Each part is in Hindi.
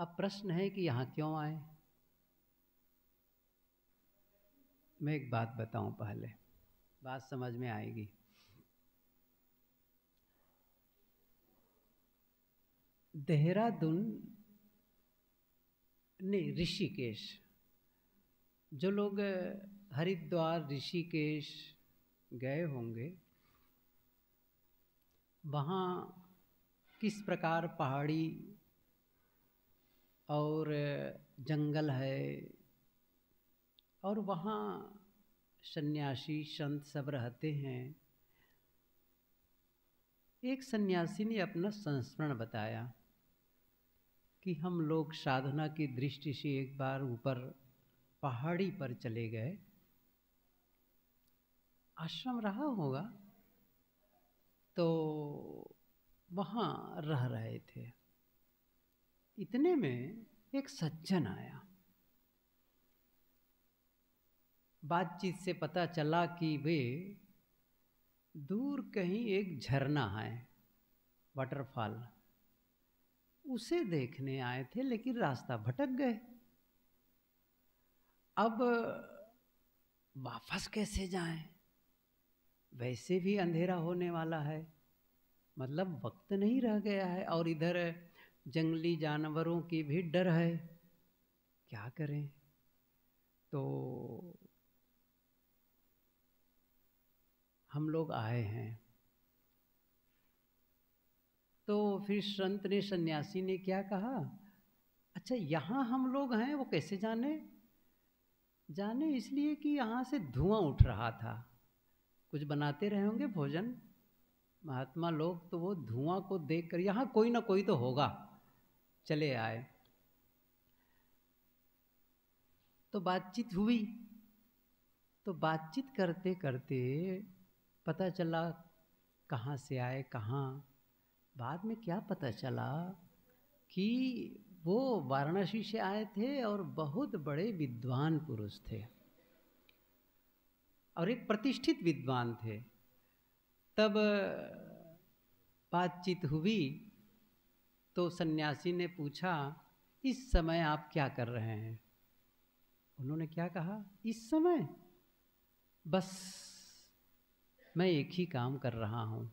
अब प्रश्न है कि यहाँ क्यों आए। मैं एक बात बताऊं, पहले बात समझ में आएगी। देहरादून नहीं, ऋषिकेश, जो लोग हरिद्वार ऋषिकेश गए होंगे, वहाँ किस प्रकार पहाड़ी और जंगल है, और वहाँ सन्यासी संत सब रहते हैं। एक सन्यासी ने अपना संस्मरण बताया कि हम लोग साधना की दृष्टि से एक बार ऊपर पहाड़ी पर चले गए। आश्रम रहा होगा, तो वहाँ रह रहे थे। इतने में एक सज्जन आया। बातचीत से पता चला कि वे दूर कहीं एक झरना है, वाटरफॉल, उसे देखने आए थे, लेकिन रास्ता भटक गए। अब वापस कैसे जाएं? वैसे भी अंधेरा होने वाला है, मतलब वक्त नहीं रह गया है, और इधर जंगली जानवरों की भी डर है। क्या करें? तो हम लोग आए हैं। तो फिर संत ने, सन्यासी ने क्या कहा, अच्छा यहाँ हम लोग हैं, वो कैसे जाने? जाने इसलिए कि यहाँ से धुआं उठ रहा था। कुछ बनाते रहे होंगे भोजन महात्मा लोग, तो वो धुआं को देखकर यहाँ कोई ना कोई तो होगा, चले आए। तो बातचीत हुई। तो बातचीत करते करते पता चला कहाँ से आए, कहाँ। बाद में क्या पता चला कि वो वाराणसी से आए थे और बहुत बड़े विद्वान पुरुष थे, और एक प्रतिष्ठित विद्वान थे। तब बातचीत हुई तो सन्यासी ने पूछा, इस समय आप क्या कर रहे हैं? उन्होंने क्या कहा, इस समय बस मैं एक ही काम कर रहा हूँ,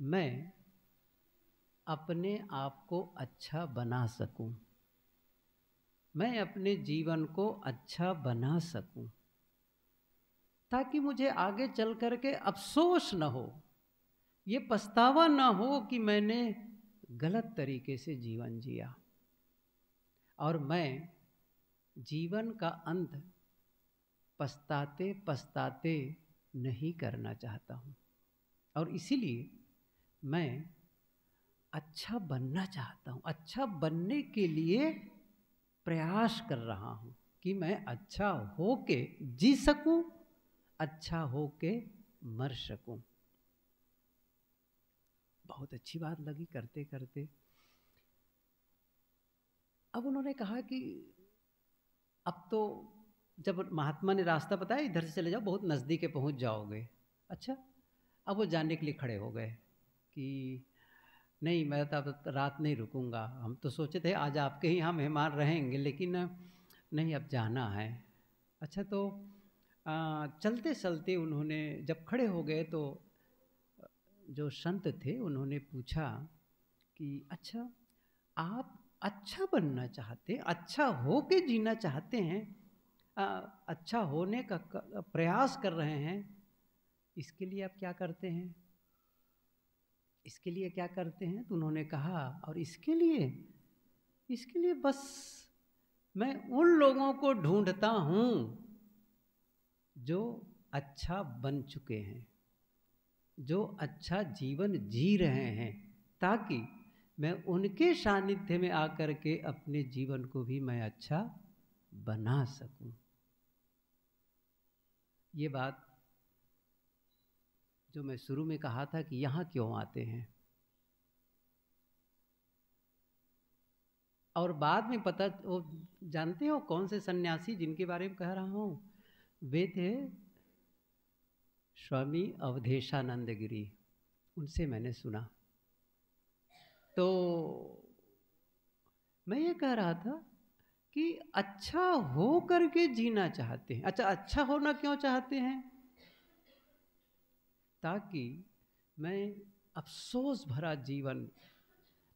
मैं अपने आप को अच्छा बना सकूं, मैं अपने जीवन को अच्छा बना सकूं, ताकि मुझे आगे चल कर के अफसोस न हो, ये पछतावा न हो कि मैंने गलत तरीके से जीवन जिया, और मैं जीवन का अंत पछताते पछताते नहीं करना चाहता हूँ, और इसीलिए मैं अच्छा बनना चाहता हूँ। अच्छा बनने के लिए प्रयास कर रहा हूँ कि मैं अच्छा होके जी सकूं, अच्छा होके मर सकूं। बहुत अच्छी बात लगी करते करते। अब उन्होंने कहा कि अब तो जब महात्मा ने रास्ता बताया, इधर से चले जाओ, बहुत नज़दीक है, पहुंच जाओगे। अच्छा, अब वो जाने के लिए खड़े हो गए कि नहीं, मैं तो अब रात नहीं रुकूंगा। हम तो सोचे थे आज आपके ही यहाँ मेहमान रहेंगे, लेकिन नहीं, अब जाना है। अच्छा, तो चलते चलते उन्होंने जब खड़े हो गए तो जो संत थे उन्होंने पूछा कि अच्छा, आप अच्छा बनना चाहते हैं, अच्छा हो के जीना चाहते हैं, अच्छा होने का प्रयास कर रहे हैं, इसके लिए आप क्या करते हैं? इसके लिए क्या करते हैं? तो उन्होंने कहा, और इसके लिए बस मैं उन लोगों को ढूंढता हूँ जो अच्छा बन चुके हैं, जो अच्छा जीवन जी रहे हैं, ताकि मैं उनके सानिध्य में आकर के अपने जीवन को भी मैं अच्छा बना सकूं। ये बात जो मैं शुरू में कहा था कि यहाँ क्यों आते हैं, और बाद में पता, वो जानते हो कौन से सन्यासी जिनके बारे में कह रहा हूँ? वे थे स्वामी अवधेशानंद गिरी। उनसे मैंने सुना। तो मैं ये कह रहा था कि अच्छा हो करके जीना चाहते हैं। अच्छा होना क्यों चाहते हैं? ताकि मैं अफसोस भरा जीवन,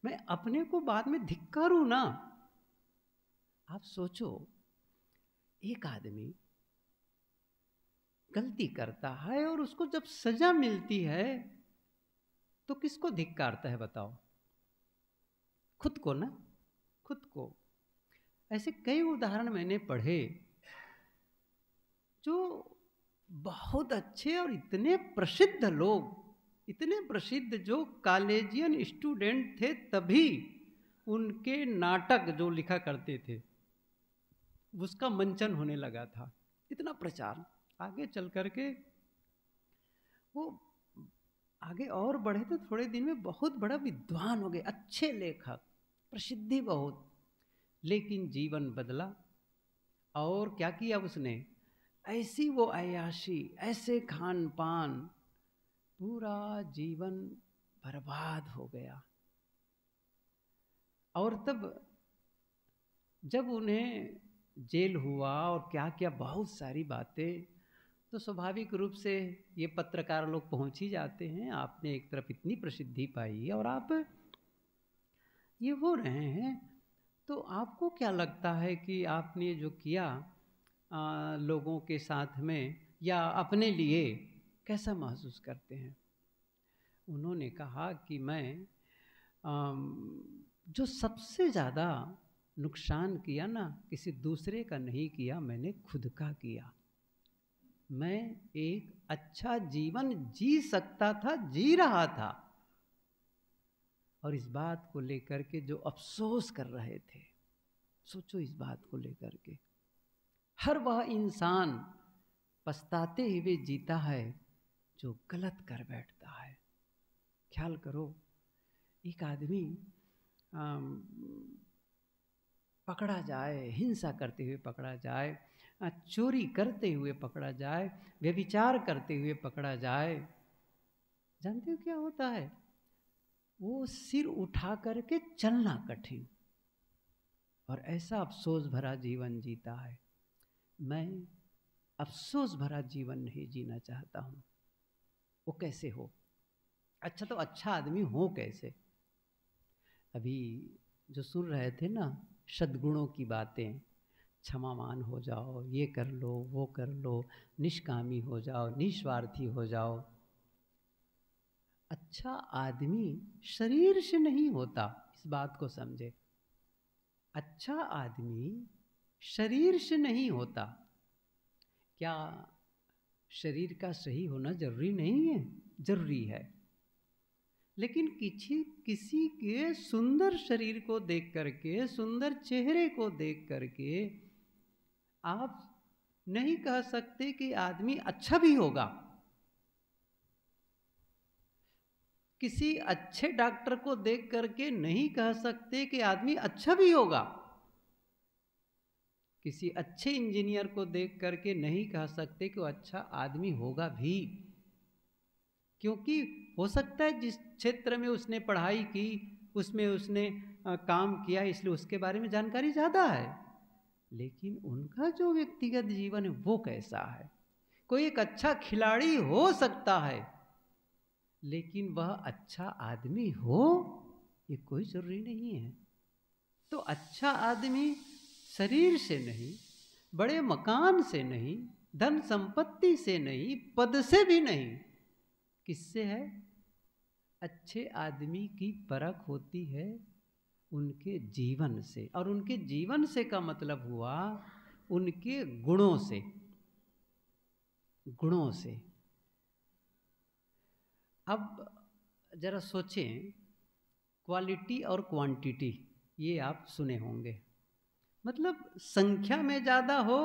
मैं अपने को बाद में धिक्कारूं ना। आप सोचो, एक आदमी गलती करता है और उसको जब सजा मिलती है तो किसको धिक्कारता है बताओ? खुद को ना, खुद को। ऐसे कई उदाहरण मैंने पढ़े जो बहुत अच्छे और इतने प्रसिद्ध लोग, इतने प्रसिद्ध जो कॉलेजियन स्टूडेंट थे तभी उनके नाटक जो लिखा करते थे उसका मंचन होने लगा था। इतना प्रचार, आगे चल करके वो आगे और बढ़े तो थोड़े दिन में बहुत बड़ा विद्वान हो गए, अच्छे लेखक, प्रसिद्धि बहुत। लेकिन जीवन बदला और क्या किया उसने? ऐसी वो अय्याशी, ऐसे खान पान, पूरा जीवन बर्बाद हो गया। और तब जब उन्हें जेल हुआ और क्या क्या बहुत सारी बातें, तो स्वाभाविक रूप से ये पत्रकार लोग पहुंच ही जाते हैं। आपने एक तरफ इतनी प्रसिद्धि पाई और आप ये हो रहे हैं, तो आपको क्या लगता है कि आपने जो किया लोगों के साथ में या अपने लिए, कैसा महसूस करते हैं? उन्होंने कहा कि मैं जो सबसे ज़्यादा नुकसान किया ना, किसी दूसरे का नहीं किया, मैंने खुद का किया। मैं एक अच्छा जीवन जी सकता था, जी रहा था, और इस बात को लेकर के जो अफसोस कर रहे थे, सोचो इस बात को लेकर के। हर वह इंसान पछताते हुए जीता है जो गलत कर बैठता है। ख्याल करो, एक आदमी पकड़ा जाए, हिंसा करते हुए पकड़ा जाए, चोरी करते हुए पकड़ा जाए, व्यभिचार करते हुए पकड़ा जाए, जानते हो क्या होता है? वो सिर उठा करके चलना कठिन, और ऐसा अफसोस भरा जीवन जीता है। मैं अफसोस भरा जीवन नहीं जीना चाहता हूँ। वो कैसे हो? अच्छा, तो अच्छा आदमी हो कैसे? अभी जो सुन रहे थे ना सद्गुणों की बातें, क्षमावान हो जाओ, ये कर लो, वो कर लो, निष्कामी हो जाओ, निस्वार्थी हो जाओ। अच्छा आदमी शरीर से नहीं होता, इस बात को समझे। अच्छा आदमी शरीर से नहीं होता। क्या शरीर का सही होना जरूरी नहीं है? जरूरी है। लेकिन किसी के सुंदर शरीर को देख करके, सुंदर चेहरे को देख करके आप नहीं कह सकते कि आदमी अच्छा भी होगा। किसी अच्छे डॉक्टर को देख करके नहीं कह सकते कि आदमी अच्छा भी होगा। किसी अच्छे इंजीनियर को देख करके नहीं कह सकते कि वो अच्छा आदमी होगा भी, क्योंकि हो सकता है जिस क्षेत्र में उसने पढ़ाई की उसमें उसने काम किया, इसलिए उसके बारे में जानकारी ज़्यादा है। लेकिन उनका जो व्यक्तिगत जीवन है वो कैसा है? कोई एक अच्छा खिलाड़ी हो सकता है, लेकिन वह अच्छा आदमी हो ये कोई जरूरी नहीं है। तो अच्छा आदमी शरीर से नहीं, बड़े मकान से नहीं, धन संपत्ति से नहीं, पद से भी नहीं, किससे है? अच्छे आदमी की परख होती है उनके जीवन से, और उनके जीवन से का मतलब हुआ उनके गुणों से। गुणों से। अब जरा सोचें, क्वालिटी और क्वांटिटी ये आप सुने होंगे। मतलब संख्या में ज़्यादा हो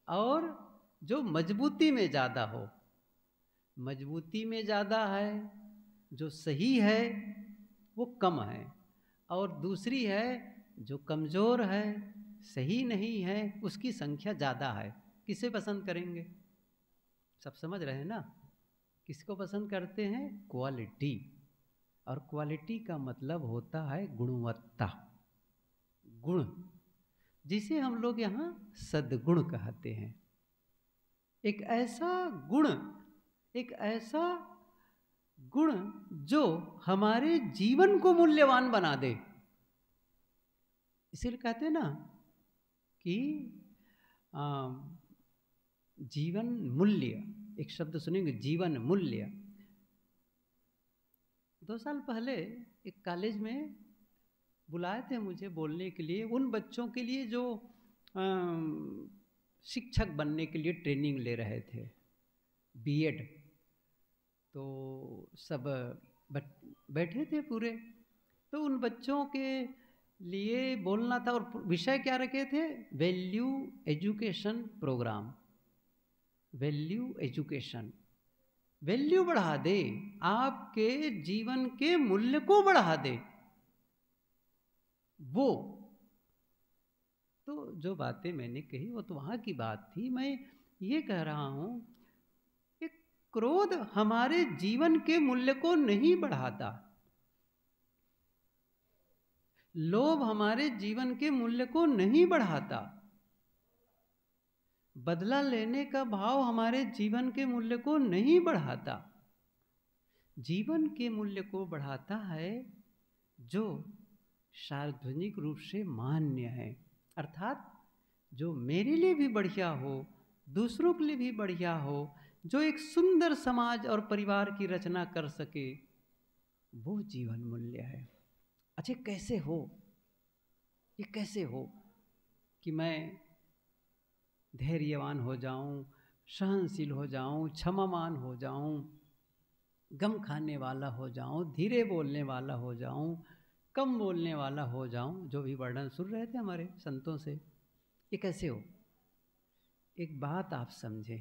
और जो मजबूती में ज़्यादा हो। मजबूती में ज़्यादा है, जो सही है वो कम है, और दूसरी है जो कमज़ोर है, सही नहीं है, उसकी संख्या ज़्यादा है। किसे पसंद करेंगे? सब समझ रहे हैं ना? किसको पसंद करते हैं? क्वालिटी। और क्वालिटी का मतलब होता है गुणवत्ता। गुण, जिसे हम लोग यहाँ सद्गुण कहते हैं। एक ऐसा गुण जो हमारे जीवन को मूल्यवान बना दे। इसीलिए कहते हैं ना कि जीवन मूल्य, एक शब्द सुनेंगे, जीवन मूल्य। 2 साल पहले एक कॉलेज में बुलाए थे मुझे बोलने के लिए, उन बच्चों के लिए जो शिक्षक बनने के लिए ट्रेनिंग ले रहे थे, बीएड। तो सब बैठे थे पूरे, तो उन बच्चों के लिए बोलना था और विषय क्या रखे थे? Value education program. Value education, value बढ़ा दे, आपके जीवन के मूल्य को बढ़ा दे। वो तो जो बातें मैंने कही वो तो वहाँ की बात थी। मैं ये कह रहा हूँ कि क्रोध हमारे जीवन के मूल्य को नहीं बढ़ाता, लोभ हमारे जीवन के मूल्य को नहीं बढ़ाता, बदला लेने का भाव हमारे जीवन के मूल्य को नहीं बढ़ाता। जीवन के मूल्य को बढ़ाता है जो सार्वजनिक रूप से मान्य है, अर्थात जो मेरे लिए भी बढ़िया हो, दूसरों के लिए भी बढ़िया हो, जो एक सुंदर समाज और परिवार की रचना कर सके, वो जीवन मूल्य है। अच्छा, कैसे हो? ये कैसे हो कि मैं धैर्यवान हो जाऊं, सहनशील हो जाऊं, क्षमावान हो जाऊं, गम खाने वाला हो जाऊं, धीरे बोलने वाला हो जाऊं, कम बोलने वाला हो जाऊं, जो भी वर्णन सुन रहे थे हमारे संतों से। ये कैसे हो? एक बात आप समझें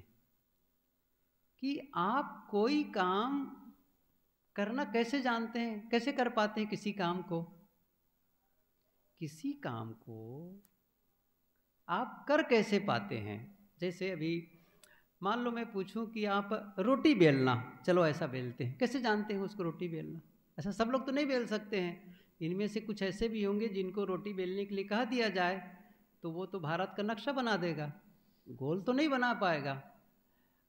कि आप कोई काम करना कैसे जानते हैं, कैसे कर पाते हैं किसी काम को? किसी काम को आप कर कैसे पाते हैं? जैसे अभी मान लो मैं पूछूं कि आप रोटी बेलना, चलो ऐसा बेलते हैं, कैसे जानते हैं उसको रोटी बेलना? ऐसा सब लोग तो नहीं बेल सकते हैं। इनमें से कुछ ऐसे भी होंगे जिनको रोटी बेलने के लिए कहा दिया जाए तो वो तो भारत का नक्शा बना देगा, गोल तो नहीं बना पाएगा।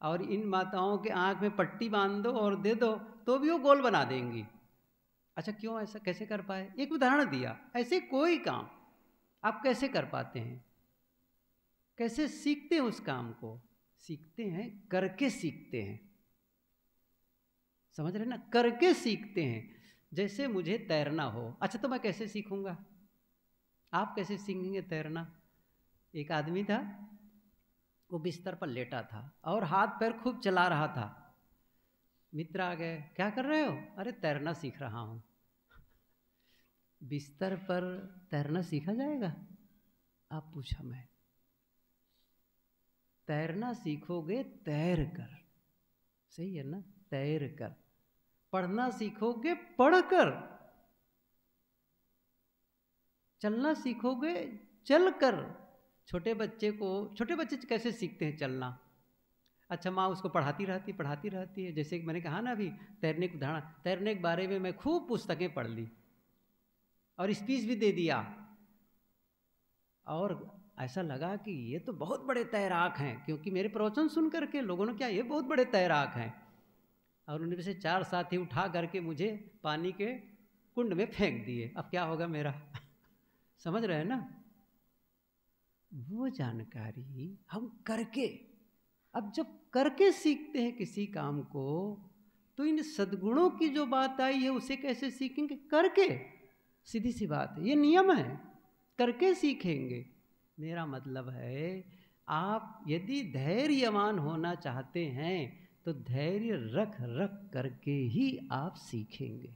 और इन माताओं के आँख में पट्टी बांध दो और दे दो तो भी वो गोल बना देंगी। अच्छा, क्यों ऐसा कैसे कर पाए? एक उदाहरण दिया। ऐसे कोई काम आप कैसे कर पाते हैं? कैसे सीखते हैं उस काम को? सीखते हैं, करके सीखते हैं। समझ रहे ना? करके सीखते हैं। जैसे मुझे तैरना हो, अच्छा तो मैं कैसे सीखूंगा? आप कैसे सीखेंगे तैरना? एक आदमी था, वो बिस्तर पर लेटा था और हाथ पैर खूब चला रहा था। मित्र आ गए, क्या कर रहे हो? अरे तैरना सीख रहा हूं। बिस्तर पर तैरना सीखा जाएगा? आप पूछा मैं। तैरना सीखोगे तैर कर, सही है ना? तैर कर। पढ़ना सीखोगे पढ़ कर। चलना सीखोगे चल कर। छोटे बच्चे कैसे सीखते हैं चलना? अच्छा, माँ उसको पढ़ाती रहती है। जैसे मैंने कहा ना अभी, तैरने के बारे में मैं खूब पुस्तकें पढ़ ली और स्पीच भी दे दिया, और ऐसा लगा कि ये तो बहुत बड़े तैराक हैं, क्योंकि मेरे प्रवचन सुन करके लोगों ने क्या, ये बहुत बड़े तैराक हैं। और उनमें से 4 साथी उठा करके मुझे पानी के कुंड में फेंक दिए। अब क्या होगा मेरा? समझ रहे हैं ना? वो जानकारी हम करके, अब जब करके सीखते हैं किसी काम को, तो इन सद्गुणों की जो बात आई है उसे कैसे सीखेंगे? करके। सीधी सी बात है, ये नियम है, करके सीखेंगे। मेरा मतलब है, आप यदि धैर्यवान होना चाहते हैं तो धैर्य रख करके ही आप सीखेंगे।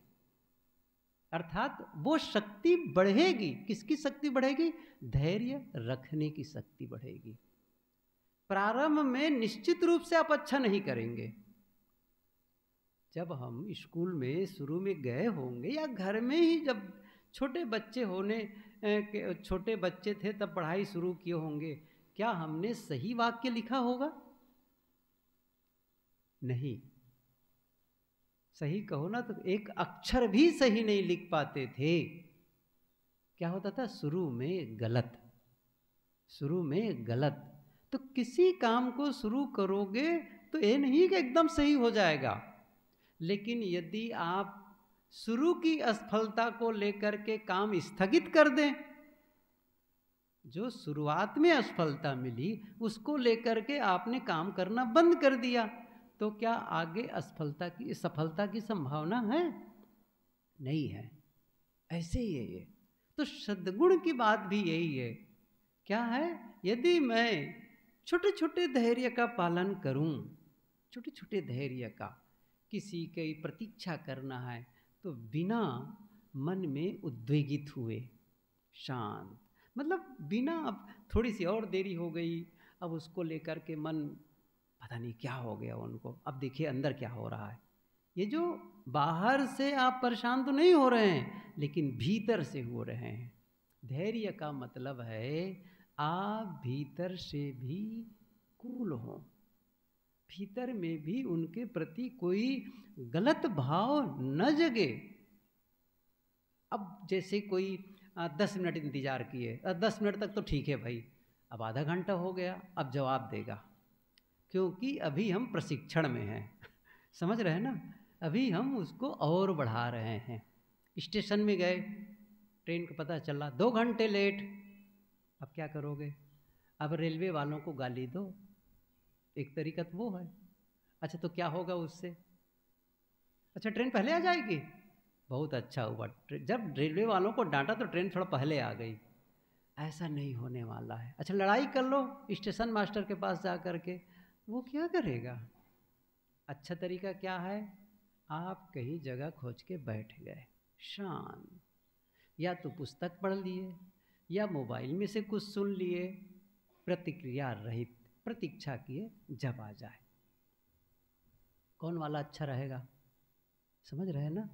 अर्थात वो शक्ति बढ़ेगी। किसकी शक्ति बढ़ेगी? धैर्य रखने की शक्ति बढ़ेगी। प्रारंभ में निश्चित रूप से आप अच्छा नहीं करेंगे। जब हम स्कूल में शुरू में गए होंगे, या घर में ही जब छोटे बच्चे थे तब पढ़ाई शुरू किए होंगे, क्या हमने सही वाक्य लिखा होगा? नहीं। सही कहो ना तो एक अक्षर भी सही नहीं लिख पाते थे। क्या होता था, शुरू में गलत, शुरू में गलत। तो किसी काम को शुरू करोगे तो ये नहीं कि एकदम सही हो जाएगा, लेकिन यदि आप शुरू की असफलता को लेकर के काम स्थगित कर दें, जो शुरुआत में असफलता मिली उसको लेकर के आपने काम करना बंद कर दिया, तो क्या आगे सफलता की संभावना है? नहीं है। ऐसे ही है ये। तो सद्गुण की बात भी यही है। क्या है? यदि मैं छोटे छोटे धैर्य का पालन करूं, छोटे छोटे धैर्य का, किसी की प्रतीक्षा करना है तो बिना मन में उद्वेगित हुए, शांत, मतलब बिना, अब थोड़ी सी और देरी हो गई, अब उसको लेकर के मन पता नहीं क्या हो गया उनको, अब देखिए अंदर क्या हो रहा है। ये जो बाहर से आप परेशान तो नहीं हो रहे हैं, लेकिन भीतर से हो रहे हैं। धैर्य का मतलब है आप भीतर से भी कूल हो, भीतर में भी उनके प्रति कोई गलत भाव न जगे। अब जैसे कोई 10 मिनट इंतजार किए, 10 मिनट तक तो ठीक है भाई, अब आधा घंटा हो गया, अब जवाब देगा, क्योंकि अभी हम प्रशिक्षण में हैं। समझ रहे हैं ना? अभी हम उसको और बढ़ा रहे हैं। स्टेशन में गए, ट्रेन का पता चला 2 घंटे लेट, अब क्या करोगे? अब रेलवे वालों को गाली दो, एक तरीका तो वो है। अच्छा, तो क्या होगा उससे? अच्छा, ट्रेन पहले आ जाएगी, बहुत अच्छा हुआ, जब रेलवे वालों को डांटा तो ट्रेन थोड़ा पहले आ गई। ऐसा नहीं होने वाला है। अच्छा, लड़ाई कर लो स्टेशन मास्टर के पास जा कर के, वो क्या करेगा? अच्छा तरीका क्या है? आप कहीं जगह खोज के बैठ गए, शांत, या तो पुस्तक पढ़ लिए या मोबाइल में से कुछ सुन लिए, प्रतिक्रिया रहित प्रतीक्षा किए जब आ जाए। कौन वाला अच्छा रहेगा? समझ रहे हैं ना?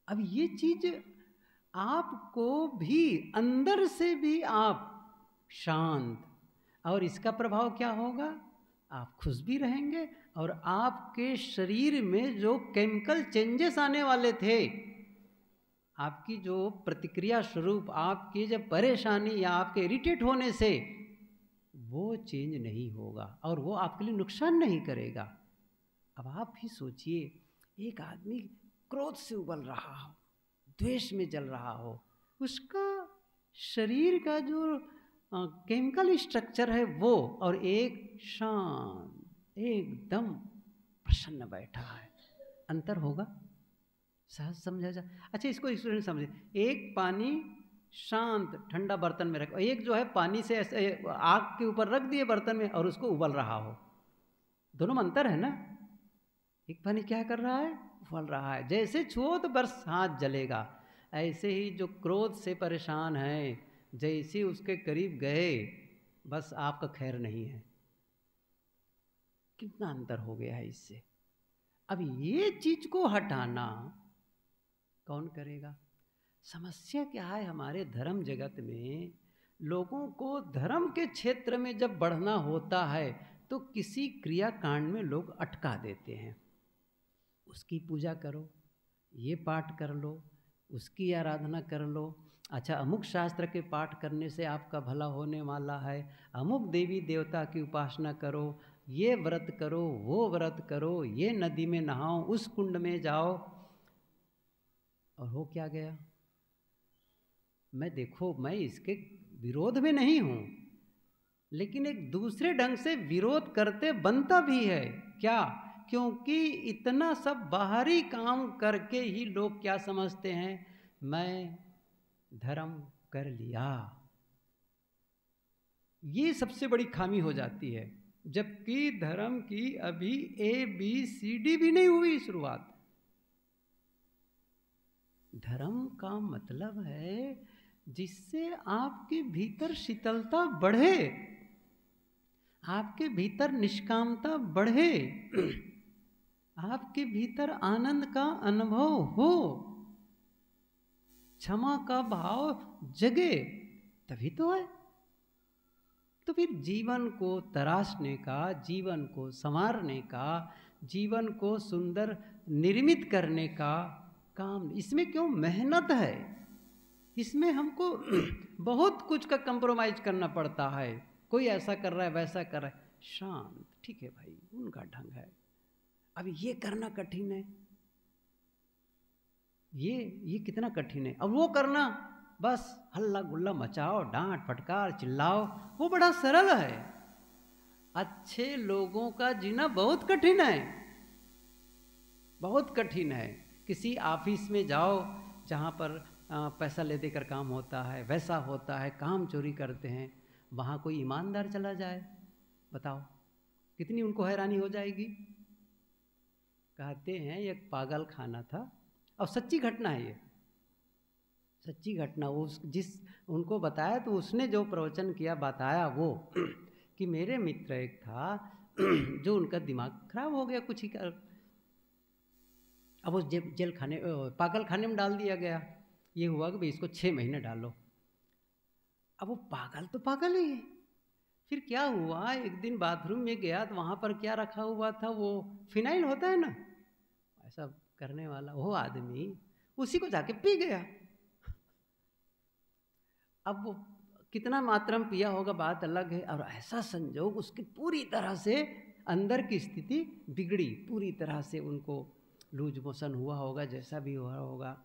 अब ये चीज आपको भी अंदर से भी आप शांत, और इसका प्रभाव क्या होगा? आप खुश भी रहेंगे, और आपके शरीर में जो केमिकल चेंजेस आने वाले थे, आपकी जो प्रतिक्रिया स्वरूप आपकी जब परेशानी या आपके इरिटेट होने से, वो चेंज नहीं होगा और वो आपके लिए नुकसान नहीं करेगा। अब आप ही सोचिए, एक आदमी क्रोध से उबल रहा हो, द्वेष में जल रहा हो, उसका शरीर का जो केमिकल स्ट्रक्चर है वो, और एक शांत एकदम प्रसन्न बैठा है, अंतर होगा? सहज समझा जा। अच्छा, इसको स्टूडेंट समझे, एक पानी शांत ठंडा बर्तन में रख, एक जो है पानी से ऐसे आग के ऊपर रख दिए बर्तन में और उसको उबल रहा हो, दोनों में अंतर है ना? एक पानी क्या कर रहा है? उबल रहा है, जैसे छुओ तो बस हाथ जलेगा। ऐसे ही जो क्रोध से परेशान है, जैसे उसके करीब गए बस आपका खैर नहीं है। कितना अंतर हो गया है इससे। अब ये चीज को हटाना कौन करेगा? समस्या क्या है हमारे धर्म जगत में, लोगों को धर्म के क्षेत्र में जब बढ़ना होता है तो किसी क्रिया कांड में लोग अटका देते हैं। उसकी पूजा करो, ये पाठ कर लो, उसकी आराधना कर लो, अच्छा अमुक शास्त्र के पाठ करने से आपका भला होने वाला है, अमुक देवी देवता की उपासना करो, ये व्रत करो, वो व्रत करो, ये नदी में नहाओ, उस कुंड में जाओ, और हो क्या गया? मैं देखो, मैं इसके विरोध में नहीं हूं, लेकिन एक दूसरे ढंग से विरोध करते बनता भी है। क्या? क्योंकि इतना सब बाहरी काम करके ही लोग क्या समझते हैं, मैं धर्म कर लिया। ये सबसे बड़ी खामी हो जाती है, जबकि धर्म की अभी ABCD भी नहीं हुई शुरुआत। धर्म का मतलब है जिससे आपके भीतर शीतलता बढ़े, आपके भीतर निष्कामता बढ़े, आपके भीतर आनंद का अनुभव हो, क्षमा का भाव जगे, तभी तो है। तो फिर जीवन को तराशने का, जीवन को संवारने का, जीवन को सुंदर निर्मित करने का काम, इसमें क्यों मेहनत है? इसमें हमको बहुत कुछ का कंप्रोमाइज करना पड़ता है। कोई ऐसा कर रहा है, वैसा कर रहा है, शांत, ठीक है भाई, उनका ढंग है। अब ये करना कठिन है, ये कितना कठिन है। अब वो करना, बस हल्ला गुल्ला मचाओ, डांट फटकार चिल्लाओ, वो बड़ा सरल है। अच्छे लोगों का जीना बहुत कठिन है, बहुत कठिन है। किसी ऑफिस में जाओ जहाँ पर पैसा ले देकर काम होता है, वैसा होता है, काम चोरी करते हैं, वहाँ कोई ईमानदार चला जाए, बताओ कितनी उनको हैरानी हो जाएगी। कहते हैं एक पागल खाना था, और सच्ची घटना है ये, सच्ची घटना। उस जिस उनको बताया तो उसने जो प्रवचन किया बताया वो कि मेरे मित्र एक था जो उनका दिमाग खराब हो गया कुछ ही कर, अब उस जेल खाने पागल खाने में डाल दिया गया। ये हुआ कि भाई इसको 6 महीने डालो। अब वो पागल तो पागल ही है। फिर क्या हुआ, एक दिन बाथरूम में गया तो वहाँ पर क्या रखा हुआ था, वो फिनाइल होता है ना, ऐसा करने वाला, वो आदमी उसी को जाके पी गया। अब वो कितना मात्रा में पिया होगा बात अलग है, और ऐसा संजोग उसकी पूरी तरह से अंदर की स्थिति बिगड़ी, पूरी तरह से उनको लूज मोशन हुआ होगा, जैसा भी हुआ होगा।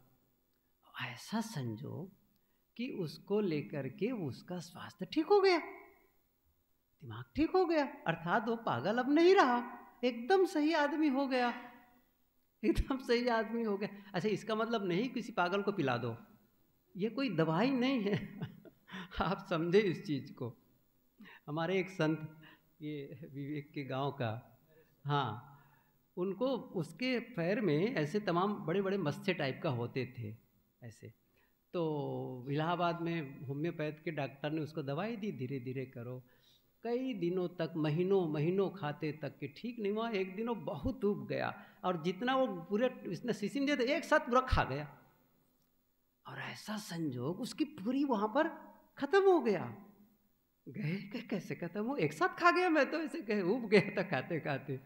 ऐसा संजोग कि उसको लेकर के उसका स्वास्थ्य ठीक हो गया, दिमाग ठीक हो गया, अर्थात वो पागल अब नहीं रहा, एकदम सही आदमी हो गया, एकदम सही आदमी हो गया। अच्छा, इसका मतलब नहीं किसी पागल को पिला दो, ये कोई दवाई नहीं है आप समझे इस चीज़ को। हमारे एक संत, ये विवेक के गांव का, हाँ, उनको उसके पैर में ऐसे तमाम बड़े बड़े मस्से टाइप का होते थे ऐसे, तो इलाहाबाद में होम्योपैथ के डॉक्टर ने उसको दवाई दी, धीरे धीरे करो, कई दिनों तक, महीनों महीनों खाते तक के ठीक नहीं हुआ। एक दिन वो बहुत उब गया, और जितना वो पूरे इसने शीशी में दिया था एक साथ पूरा खा गया, और ऐसा संजोग उसकी पूरी वहाँ पर खत्म हो गया। गए कैसे खत्म हो, एक साथ खा गया, मैं तो ऐसे कहे उब गया था खाते खाते।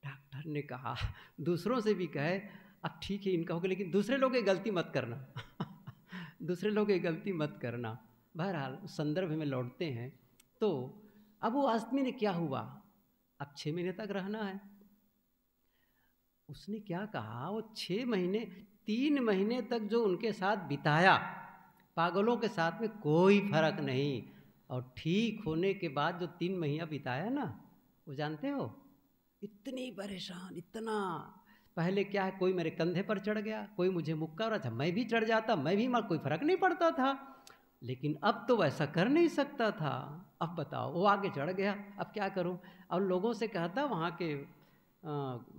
डॉक्टर ने कहा, दूसरों से भी कहे, अब ठीक है इनका हो गया, लेकिन दूसरे लोग ये गलती मत करना दूसरे लोग ये गलती मत करना। बहरहाल उस संदर्भ में लौटते हैं, तो अब वो आदमी ने क्या हुआ, अब 6 महीने तक रहना है। उसने क्या कहा, वो 6 महीने, 3 महीने तक जो उनके साथ बिताया, पागलों के साथ में कोई फर्क नहीं, और ठीक होने के बाद जो 3 महीना बिताया ना, वो जानते हो, इतनी परेशान, इतना, पहले क्या है, कोई मेरे कंधे पर चढ़ गया, कोई मुझे मुक्का रहा था, मैं भी चढ़ जाता, मैं भी मर, कोई फर्क नहीं पड़ता था, लेकिन अब तो वैसा कर नहीं सकता था। अब बताओ, वो आगे चढ़ गया, अब क्या करूं। और लोगों से कहता वहाँ के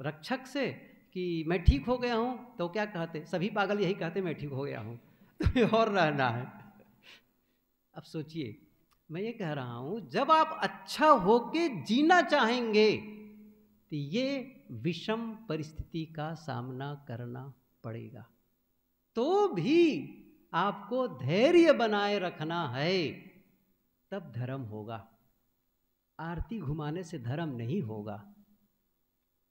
रक्षक से कि मैं ठीक हो गया हूँ, तो क्या कहते, सभी पागल यही कहते मैं ठीक हो गया हूँ तुम्हें और रहना है। अब सोचिए, मैं ये कह रहा हूँ, जब आप अच्छा होके जीना चाहेंगे तो ये विषम परिस्थिति का सामना करना पड़ेगा, तो भी आपको धैर्य बनाए रखना है, तब धर्म होगा। आरती घुमाने से धर्म नहीं होगा,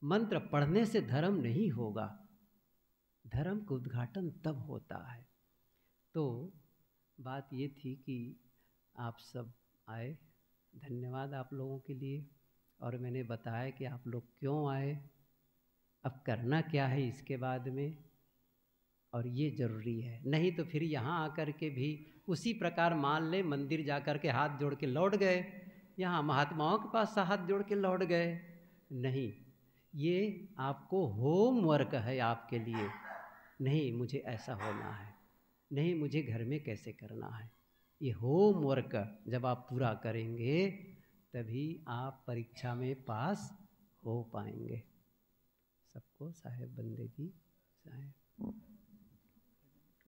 मंत्र पढ़ने से धर्म नहीं होगा, धर्म का उद्घाटन तब होता है। तो बात ये थी कि आप सब आए, धन्यवाद आप लोगों के लिए, और मैंने बताया कि आप लोग क्यों आए, अब करना क्या है इसके बाद में, और ये ज़रूरी है। नहीं तो फिर यहाँ आकर के भी उसी प्रकार मान ले, मंदिर जा कर के हाथ जोड़ के लौट गए, यहाँ महात्माओं के पास हाथ जोड़ के लौट गए, नहीं, ये आपको होमवर्क है आपके लिए। नहीं मुझे ऐसा होना है, नहीं मुझे घर में कैसे करना है, ये होमवर्क जब आप पूरा करेंगे तभी आप परीक्षा में पास हो पाएंगे। सबको साहेब बंदगी साहेब।